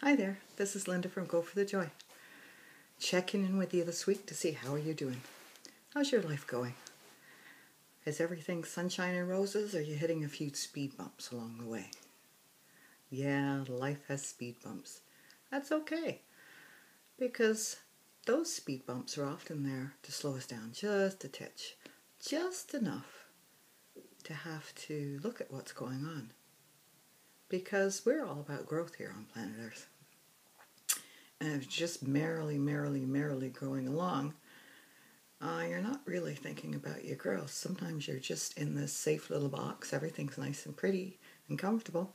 Hi there, this is Linda from Go for the Joy. Checking in with you this week to see how you're doing. How's your life going? Is everything sunshine and roses, or are you hitting a few speed bumps along the way? Yeah, life has speed bumps. That's okay, because those speed bumps are often there to slow us down just a titch, just enough to have to look at what's going on. Because we're all about growth here on planet Earth. And if just merrily going along, you're not really thinking about your growth. Sometimes you're just in this safe little box. Everything's nice and pretty and comfortable,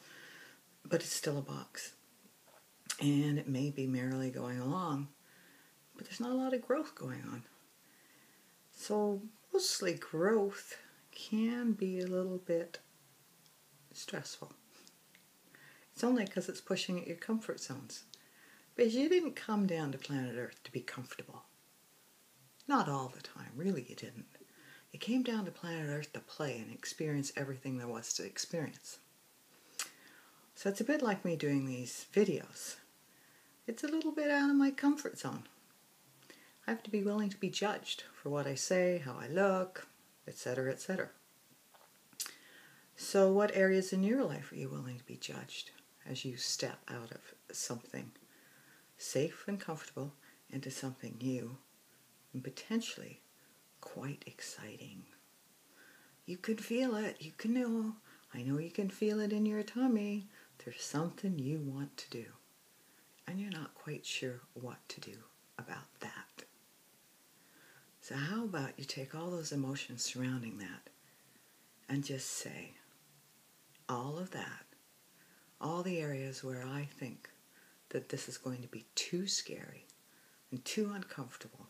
but it's still a box. And it may be merrily going along, but there's not a lot of growth going on. So mostly growth can be a little bit stressful. It's only because it's pushing at your comfort zones. Because you didn't come down to planet Earth to be comfortable. Not all the time, really you didn't. You came down to planet Earth to play and experience everything there was to experience. So it's a bit like me doing these videos. It's a little bit out of my comfort zone. I have to be willing to be judged for what I say, how I look, etc., etc. So what areas in your life are you willing to be judged as you step out of something safe and comfortable into something new and potentially quite exciting? You can feel it. You can know. I know you can feel it in your tummy. There's something you want to do, and you're not quite sure what to do about that. So how about you take all those emotions surrounding that and just say, all of that, all the areas where I think that this is going to be too scary and too uncomfortable,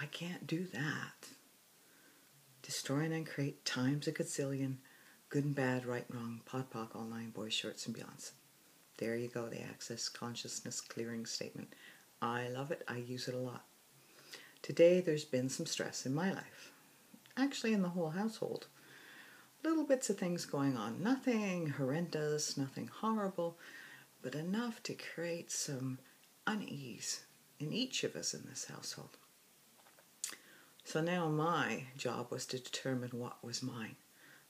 I can't do that. Destroy and uncreate times a gazillion, good and bad, right and wrong, pot pock, all nine, boys, shorts, and beyonds. There you go, the Access Consciousness Clearing Statement. I love it. I use it a lot. Today there's been some stress in my life. Actually in the whole household. Little bits of things going on. Nothing horrendous, nothing horrible, but enough to create some unease in each of us in this household. So now my job was to determine what was mine.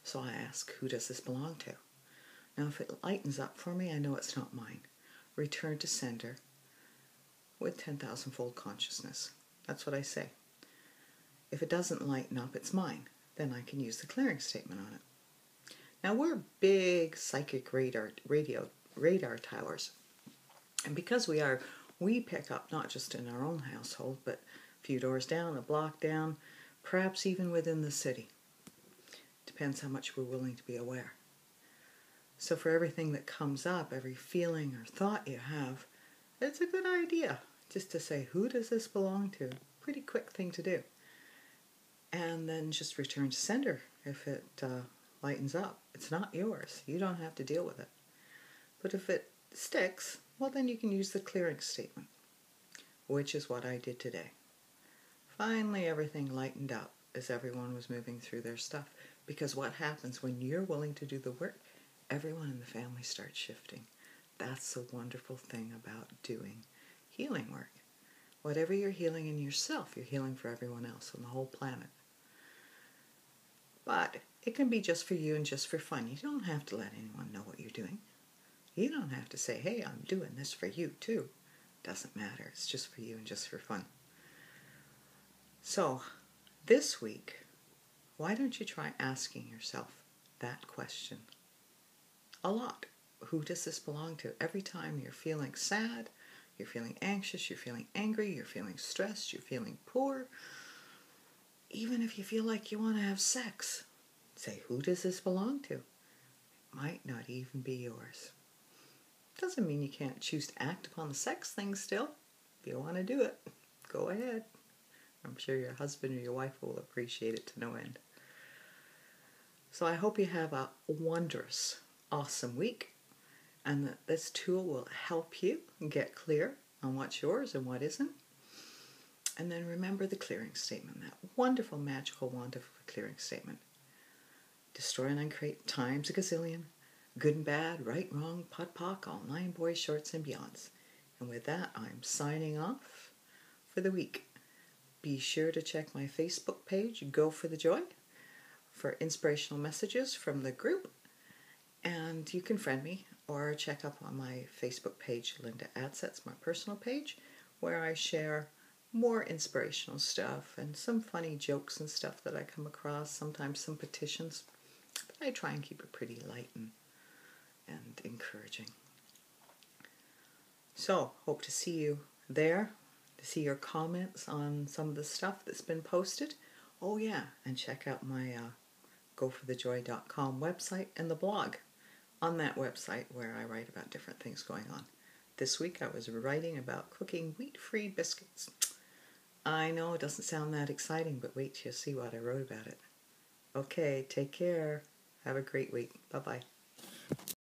So I ask, who does this belong to? Now if it lightens up for me, I know it's not mine. Return to sender with 10,000-fold consciousness. That's what I say. If it doesn't lighten up, it's mine. Then I can use the clearing statement on it. Now we're big psychic radar towers. And because we pick up not just in our own household, but a few doors down, a block down, perhaps even within the city. Depends how much we're willing to be aware. So for everything that comes up, every feeling or thought you have, it's a good idea just to say, who does this belong to? Pretty quick thing to do. And then just return to sender if it lightens up. It's not yours. You don't have to deal with it. But if it sticks, well then you can use the clearing statement, which is what I did today. Finally everything lightened up as everyone was moving through their stuff. Because what happens when you're willing to do the work, everyone in the family starts shifting. That's the wonderful thing about doing healing work. Whatever you're healing in yourself, you're healing for everyone else on the whole planet. But it can be just for you and just for fun. You don't have to let anyone know what you're doing. You don't have to say, hey, I'm doing this for you too. Doesn't matter. It's just for you and just for fun. So this week, why don't you try asking yourself that question a lot? Who does this belong to? Every time you're feeling sad, you're feeling anxious, you're feeling angry, you're feeling stressed, you're feeling poor. Even if you feel like you want to have sex, say, who does this belong to? It might not even be yours. Doesn't mean you can't choose to act upon the sex thing still. If you want to do it, go ahead. I'm sure your husband or your wife will appreciate it to no end. So I hope you have a wondrous, awesome week, and that this tool will help you get clear on what's yours and what isn't. And then remember the clearing statement, that wonderful, magical, wonderful clearing statement. Destroy and uncreate times a gazillion, good and bad, right, wrong, pot, pock, all nine, boys, shorts, and beyonds. And with that, I'm signing off for the week. Be sure to check my Facebook page, Go for the Joy, for inspirational messages from the group. And you can friend me or check up on my Facebook page, Linda Adsets, my personal page, where I share more inspirational stuff and some funny jokes and stuff that I come across, sometimes some petitions. But I try and keep it pretty light and encouraging. So, hope to see you there, to see your comments on some of the stuff that's been posted. Oh yeah, and check out my goforthejoy.com website and the blog on that website where I write about different things going on. This week I was writing about cooking wheat-free biscuits. I know it doesn't sound that exciting, but wait till you see what I wrote about it. Okay, take care. Have a great week. Bye-bye.